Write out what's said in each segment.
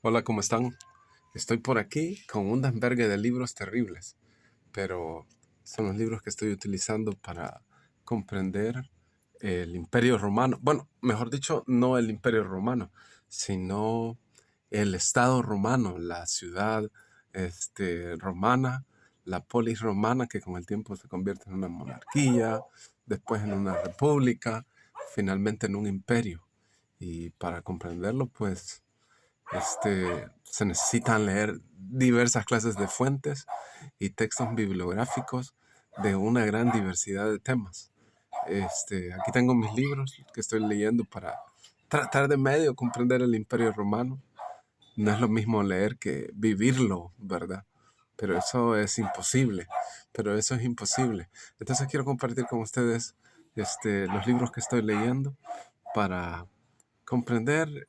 Hola, ¿cómo están? Estoy por aquí con un desvergue de libros terribles, pero son los libros que estoy utilizando para comprender el Imperio Romano. Bueno, mejor dicho, no el Imperio Romano, sino el Estado romano, la ciudad romana, la polis romana que con el tiempo se convierte en una monarquía, después en una república, finalmente en un imperio. Y para comprenderlo, pues se necesitan leer diversas clases de fuentes y textos bibliográficos de una gran diversidad de temas. Aquí tengo mis libros que estoy leyendo para tratar de medio comprender el Imperio Romano. No es lo mismo leer que vivirlo, ¿verdad? Pero eso es imposible. Pero eso es imposible. Entonces quiero compartir con ustedes los libros que estoy leyendo para comprender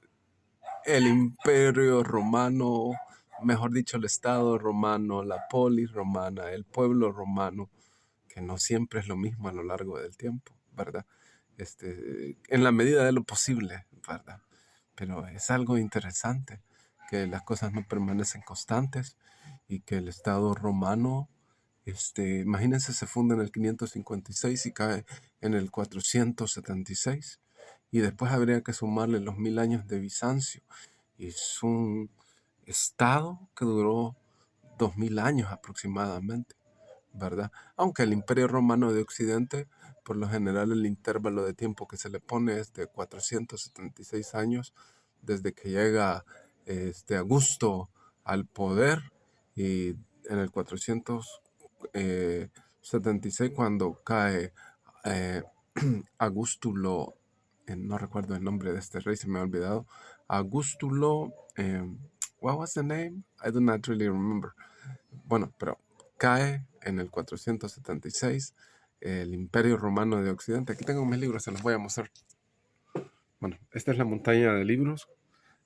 el imperio romano, mejor dicho, el estado romano, la polis romana, el pueblo romano, que no siempre es lo mismo a lo largo del tiempo, ¿verdad? En la medida de lo posible, ¿verdad? Pero es algo interesante que las cosas no permanecen constantes y que el estado romano, imagínense, se funda en el 556 y cae en el 476 y después habría que sumarle los 1000 años de Bizancio. Y es un estado que duró 2000 años aproximadamente, ¿verdad? Aunque el Imperio Romano de Occidente, por lo general el intervalo de tiempo que se le pone es de 476 años desde que llega Augusto al poder, y en el 476 cuando cae eh, Augustulo, no recuerdo el nombre de este rey, se me ha olvidado. Augustulo, what was the name? I do not really remember. Bueno, pero cae en el 476 el Imperio Romano de Occidente. Aquí tengo mis libros, se los voy a mostrar. Bueno, esta es la montaña de libros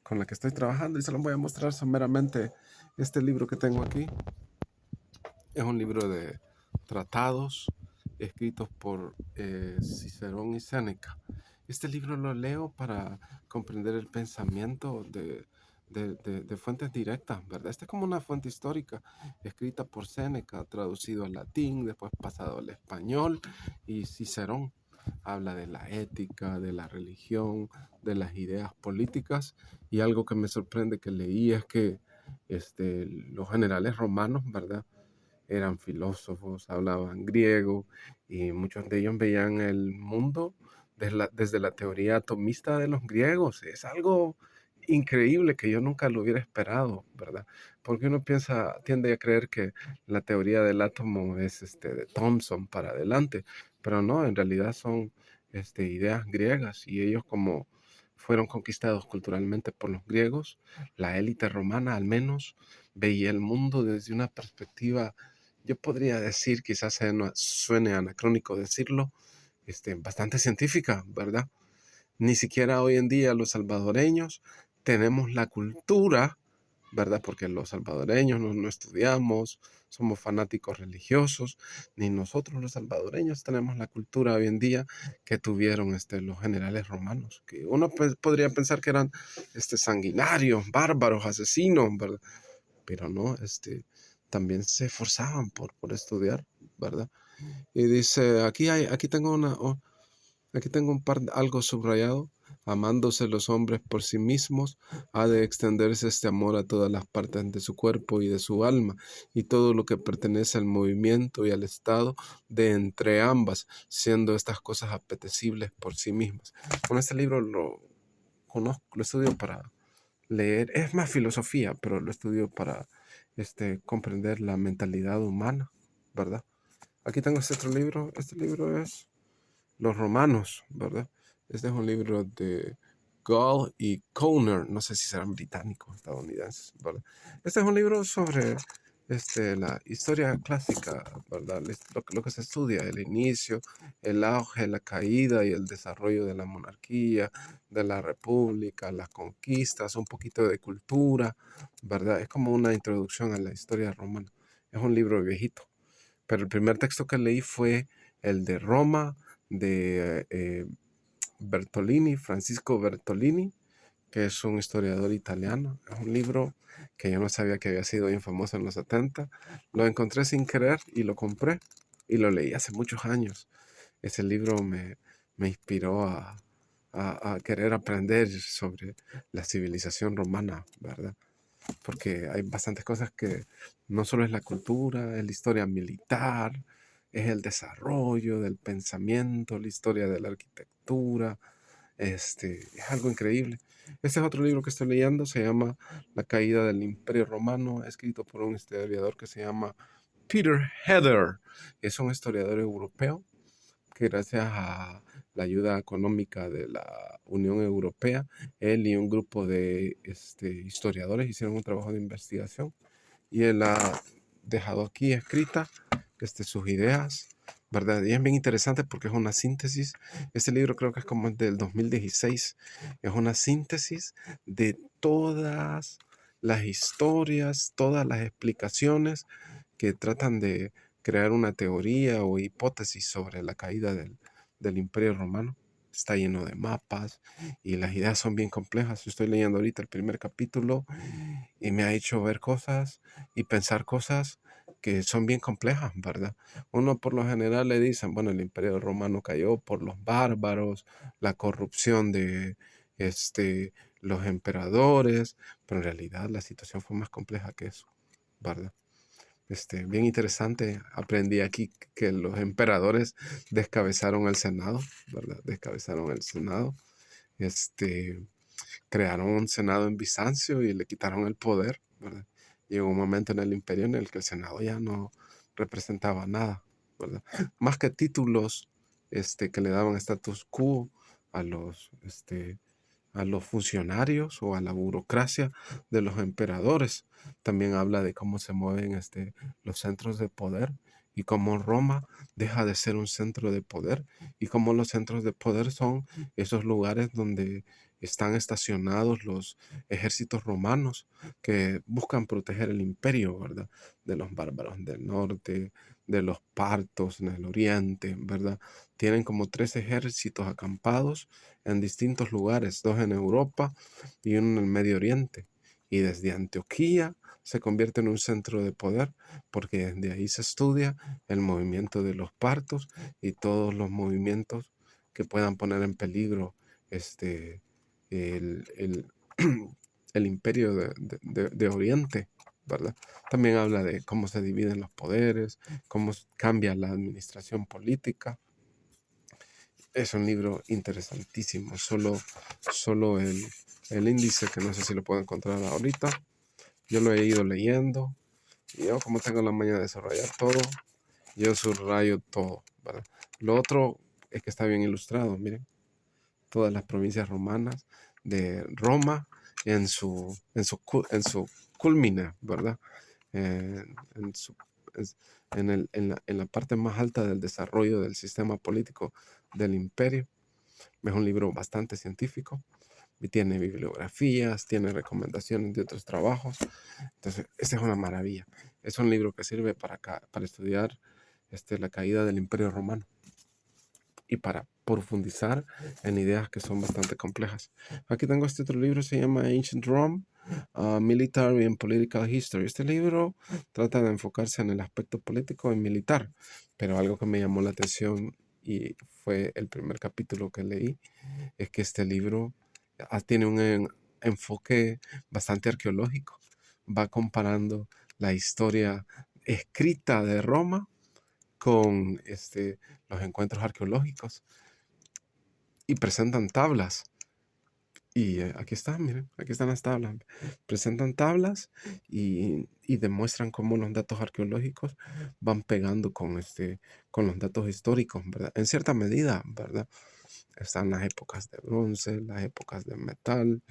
con la que estoy trabajando y se los voy a mostrar someramente. Este libro que tengo aquí es un libro de tratados escritos por Cicerón y Séneca. Este libro lo leo para comprender el pensamiento de fuentes directas, ¿verdad? Esta es como una fuente histórica escrita por Séneca, traducido al latín, después pasado al español, y Cicerón habla de la ética, de la religión, de las ideas políticas, y algo que me sorprende que leí es que los generales romanos, ¿verdad?, eran filósofos, hablaban griego y muchos de ellos veían el mundo desde la teoría atomista de los griegos. Es algo increíble que yo nunca lo hubiera esperado, ¿verdad? Porque uno tiende a creer que la teoría del átomo es de Thomson para adelante, pero no, en realidad son ideas griegas, y ellos, como fueron conquistados culturalmente por los griegos, la élite romana al menos veía el mundo desde una perspectiva, yo podría decir, quizás suene anacrónico decirlo, bastante científica, ¿verdad? Ni siquiera hoy en día los salvadoreños tenemos la cultura, ¿verdad? Porque los salvadoreños no estudiamos, somos fanáticos religiosos, ni nosotros los salvadoreños tenemos la cultura hoy en día que tuvieron los generales romanos, que uno podría pensar que eran sanguinarios, bárbaros, asesinos, ¿verdad? Pero no, también se esforzaban por estudiar, ¿verdad? Y dice, aquí tengo algo subrayado. Amándose los hombres por sí mismos, ha de extenderse este amor a todas las partes de su cuerpo y de su alma, y todo lo que pertenece al movimiento y al estado de entre ambas, siendo estas cosas apetecibles por sí mismas. Con este libro lo conozco, lo estudio para leer, es más filosofía, pero lo estudio para comprender la mentalidad humana, ¿verdad? Aquí tengo este libro es Los Romanos, ¿verdad? Este es un libro de Gall y Conner, no sé si serán británicos o estadounidenses, ¿verdad? Este es un libro sobre la historia clásica, ¿verdad? Lo que se estudia, el inicio, el auge, la caída y el desarrollo de la monarquía, de la república, las conquistas, un poquito de cultura, ¿verdad? Es como una introducción a la historia romana. Es un libro viejito, pero el primer texto que leí fue el de Roma, de Bertolini, Francisco Bertolini, que es un historiador italiano. Es un libro que yo no sabía que había sido bien famoso en los 70. Lo encontré sin querer y lo compré y lo leí hace muchos años. Ese libro me inspiró a querer aprender sobre la civilización romana, ¿verdad? Porque hay bastantes cosas que no solo es la cultura, es la historia militar, es el desarrollo del pensamiento, la historia de la arquitectura. Es algo increíble. Este es otro libro que estoy leyendo, se llama La caída del Imperio Romano, escrito por un historiador que se llama Peter Heather. Es un historiador europeo que gracias a la ayuda económica de la Unión Europea, él y un grupo de historiadores hicieron un trabajo de investigación y él ha dejado aquí escrita sus ideas, ¿verdad? Y es bien interesante porque es una síntesis. Este libro creo que es como del 2016. Es una síntesis de todas las historias, todas las explicaciones que tratan de crear una teoría o hipótesis sobre la caída del Imperio Romano. Está lleno de mapas y las ideas son bien complejas. Yo estoy leyendo ahorita el primer capítulo y me ha hecho ver cosas y pensar cosas que son bien complejas, ¿verdad? Uno por lo general le dicen, bueno, el Imperio Romano cayó por los bárbaros, la corrupción de los emperadores, pero en realidad la situación fue más compleja que eso, ¿verdad? Bien interesante, aprendí aquí que los emperadores descabezaron el Senado, ¿verdad? Descabezaron el Senado, crearon un Senado en Bizancio y le quitaron el poder, ¿verdad? Llegó un momento en el imperio en el que el Senado ya no representaba nada, ¿verdad? Más que títulos que le daban status quo a los funcionarios o a la burocracia de los emperadores. También habla de cómo se mueven los centros de poder y cómo Roma deja de ser un centro de poder y cómo los centros de poder son esos lugares donde están estacionados los ejércitos romanos que buscan proteger el imperio, ¿verdad? De los bárbaros del norte, de los partos en el oriente, ¿verdad? Tienen como 3 ejércitos acampados en distintos lugares, 2 en Europa y uno en el Medio Oriente. Y desde Antioquía se convierte en un centro de poder porque desde ahí se estudia el movimiento de los partos y todos los movimientos que puedan poner en peligro el, el, el imperio de Oriente, ¿verdad? También habla de cómo se dividen los poderes, cómo cambia la administración política. Es un libro interesantísimo. Solo el índice, que no sé si lo puedo encontrar ahorita. Yo lo he ido leyendo. Y yo, como tengo la maña de desarrollar todo, yo subrayo todo, ¿verdad? Lo otro es que está bien ilustrado, miren. Todas las provincias romanas de Roma en su culmina, ¿verdad? En, su, en la parte más alta del desarrollo del sistema político del imperio. Es un libro bastante científico y tiene bibliografías, tiene recomendaciones de otros trabajos. Entonces, esta es una maravilla. Es un libro que sirve para estudiar la caída del Imperio Romano y para profundizar en ideas que son bastante complejas. Aquí tengo este otro libro, se llama Ancient Rome, Military and Political History. Este libro trata de enfocarse en el aspecto político y militar, pero algo que me llamó la atención y fue el primer capítulo que leí, es que este libro tiene un enfoque bastante arqueológico. Va comparando la historia escrita de Roma con los encuentros arqueológicos y presentan tablas. Y aquí están, miren, aquí están las tablas. Presentan tablas y demuestran cómo los datos arqueológicos van pegando con los datos históricos, ¿verdad? En cierta medida, ¿verdad? Están las épocas de bronce, las épocas de metal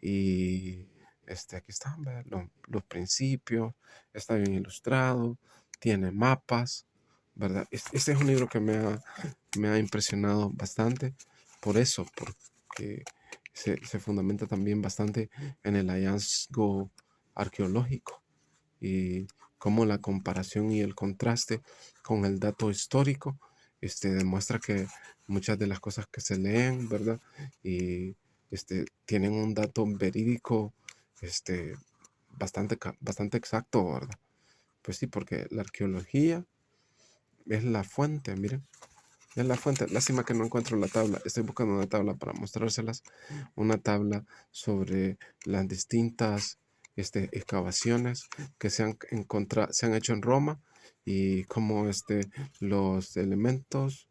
y aquí están, ¿verdad? Los principios, está bien ilustrado, tiene mapas, ¿verdad? Este es un libro que me ha impresionado bastante por eso, porque se fundamenta también bastante en el hallazgo arqueológico y cómo la comparación y el contraste con el dato histórico demuestra que muchas de las cosas que se leen, ¿verdad? Y tienen un dato verídico este, bastante exacto, ¿verdad? Pues sí, porque la arqueología es la fuente, miren, es la fuente. Lástima que no encuentro la tabla. Estoy buscando una tabla para mostrárselas. Una tabla sobre las distintas excavaciones que se han hecho en Roma y cómo los elementos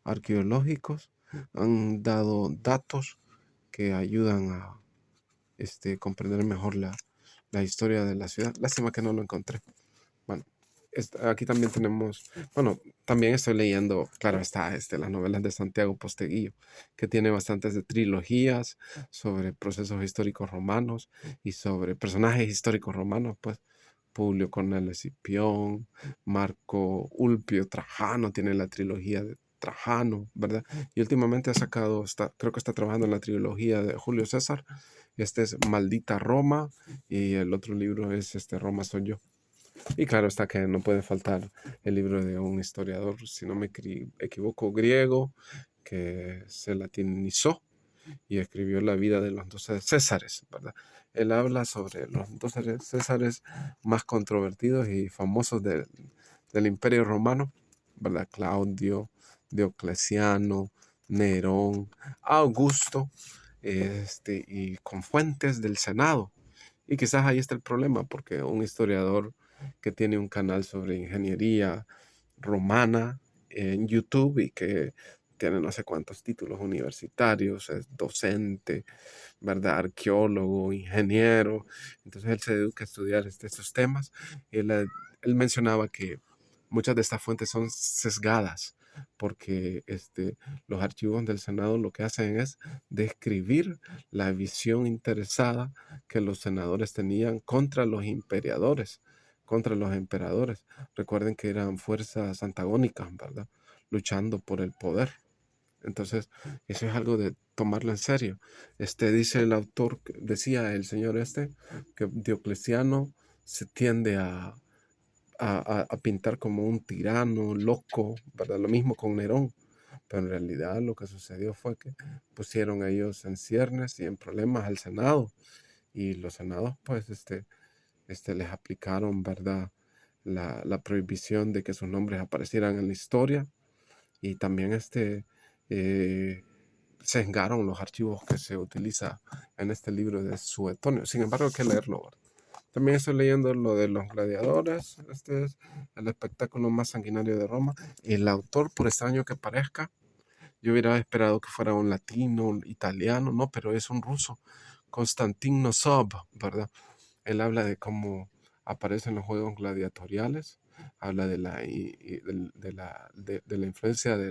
arqueológicos han dado datos que ayudan a comprender mejor la historia de la ciudad. Lástima que no lo encontré. Bueno, aquí también tenemos, bueno, también estoy leyendo, claro está, las novelas de Santiago Posteguillo, que tiene bastantes de trilogías sobre procesos históricos romanos y sobre personajes históricos romanos, pues Publio Cornelio Escipión, Marco Ulpio Trajano, tiene la trilogía de Trajano, ¿verdad? Y últimamente ha sacado, creo que está trabajando en la trilogía de Julio César. Este es Maldita Roma y el otro libro es Roma soy yo. Y claro está que no puede faltar el libro de un historiador, si no me equivoco, griego, que se latinizó y escribió la vida de los 12 Césares, ¿verdad? Él habla sobre los 12 Césares más controvertidos y famosos del Imperio Romano, ¿verdad? Claudio, Diocleciano, Nerón, Augusto, y con fuentes del Senado. Y quizás ahí está el problema, porque un historiador que tiene un canal sobre ingeniería romana en YouTube y que tiene no sé cuántos títulos universitarios, es docente, ¿verdad? Arqueólogo, ingeniero. Entonces él se dedica a estudiar estos temas. Él mencionaba que muchas de estas fuentes son sesgadas porque los archivos del Senado lo que hacen es describir la visión interesada que los senadores tenían contra los imperiadores, contra los emperadores. Recuerden que eran fuerzas antagónicas, ¿verdad? Luchando por el poder. Entonces, eso es algo de tomarlo en serio. Dice el autor, decía el señor que Diocleciano se tiende a pintar como un tirano, loco, ¿verdad? Lo mismo con Nerón. Pero en realidad lo que sucedió fue que pusieron ellos en ciernes y en problemas al Senado. Y los senados, pues, les aplicaron, ¿verdad? La prohibición de que sus nombres aparecieran en la historia. Y también eh, sesgaron los archivos que se utiliza en este libro de Suetonio. Sin embargo, hay que leerlo, ¿verdad? También estoy leyendo lo de los gladiadores. Este es el espectáculo más sanguinario de Roma. El autor, por extraño que parezca, yo hubiera esperado que fuera un latino, un italiano, no, pero es un ruso. Konstantin Nosov, ¿verdad? Él habla de cómo aparecen los juegos gladiatoriales, habla de la influencia de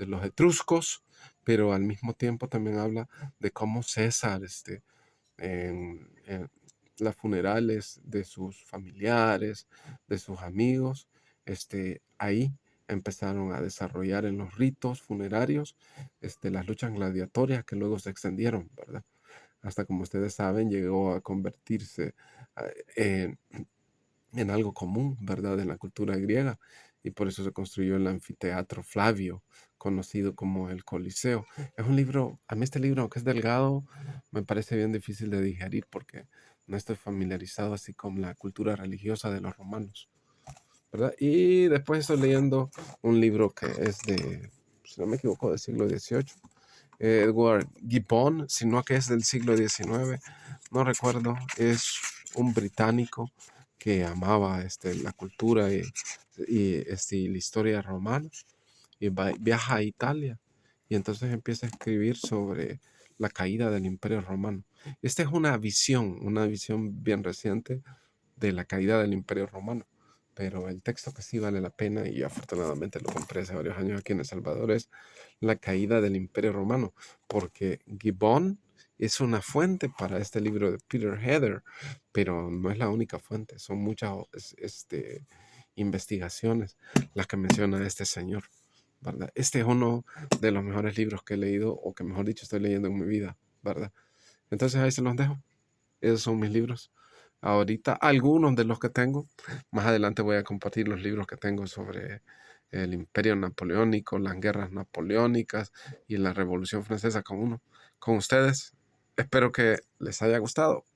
los etruscos, pero al mismo tiempo también habla de cómo César, en las funerales de sus familiares, de sus amigos, ahí empezaron a desarrollar en los ritos funerarios, las luchas gladiatorias que luego se extendieron, ¿verdad? Hasta como ustedes saben, llegó a convertirse ah, en, en algo común, ¿verdad? En la cultura griega. Y por eso se construyó el anfiteatro Flavio, conocido como el Coliseo. Es un libro, a mí este libro, aunque es delgado, me parece bien difícil de digerir porque no estoy familiarizado así con la cultura religiosa de los romanos, ¿verdad? Y después estoy leyendo un libro que es si no me equivoco, del siglo XVIII. Edward Gibbon, sino que es del siglo XIX, no recuerdo, es un británico que amaba la cultura y la historia romana y viaja a Italia y entonces empieza a escribir sobre la caída del Imperio Romano. Esta es una visión bien reciente de la caída del Imperio Romano. Pero el texto que sí vale la pena, y yo afortunadamente lo compré hace varios años aquí en El Salvador, es La caída del Imperio Romano, porque Gibbon es una fuente para este libro de Peter Heather, pero no es la única fuente, son muchas investigaciones las que menciona este señor, ¿verdad? Este es uno de los mejores libros que he leído, o que mejor dicho estoy leyendo en mi vida, ¿verdad? Entonces ahí se los dejo. Esos son mis libros. Ahorita, algunos de los que tengo. Más adelante voy a compartir los libros que tengo sobre el Imperio Napoleónico, las guerras napoleónicas y la Revolución Francesa con ustedes. Espero que les haya gustado.